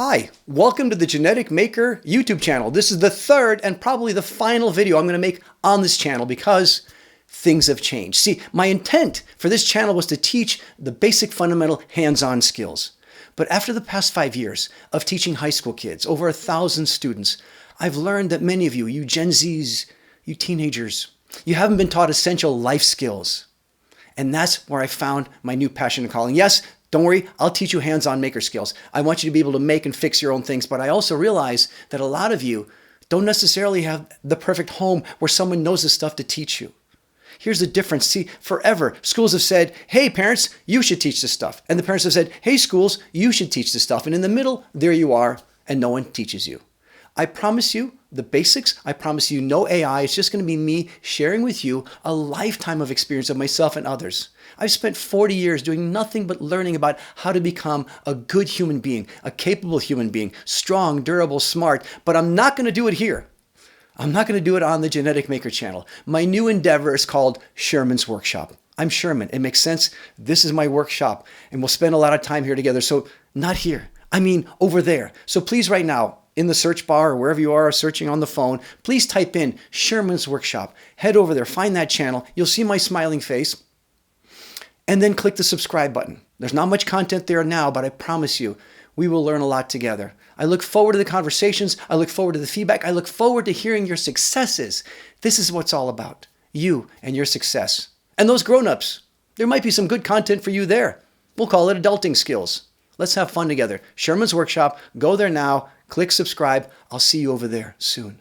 Hi, welcome to the Genetic Maker YouTube channel. This is the third and probably the final video I'm going to make on this channel because things have changed. See, my intent for this channel was to teach the basic fundamental hands-on skills. But after the past 5 years of teaching high school kids, over 1,000 students, I've learned that many of you, you Gen Zs, you teenagers, you haven't been taught essential life skills. And that's where I found my new passion and calling. Yes, don't worry, I'll teach you hands-on maker skills. I want you to be able to make and fix your own things, but I also realize that a lot of you don't necessarily have the perfect home where someone knows the stuff to teach you. Here's the difference. See, forever, schools have said, hey, parents, you should teach this stuff. And the parents have said, hey, schools, you should teach this stuff. And in the middle, there you are, and no one teaches you. I promise you the basics. I promise you no AI. It's just going to be me sharing with you a lifetime of experience of myself and others. I've spent 40 years doing nothing but learning about how to become a good human being, a capable human being, strong, durable, smart, but I'm not going to do it here. I'm not going to do it on the Genetic Maker channel. My new endeavor is called Sherman's Workshop. I'm Sherman. It makes sense. This is my workshop, and we'll spend a lot of time here together. So not here. I mean over there. So please right now, in the search bar or wherever you are searching on the phone, please type in Sherman's Workshop. Head over there, find that channel. You'll see my smiling face. And then click the subscribe button. There's not much content there now, but I promise you, we will learn a lot together. I look forward to the conversations. I look forward to the feedback. I look forward to hearing your successes. This is what it's all about. You and your success. And those grown-ups, there might be some good content for you there. We'll call it adulting skills. Let's have fun together. Sherman's Workshop. Go there now. Click subscribe. I'll see you over there soon.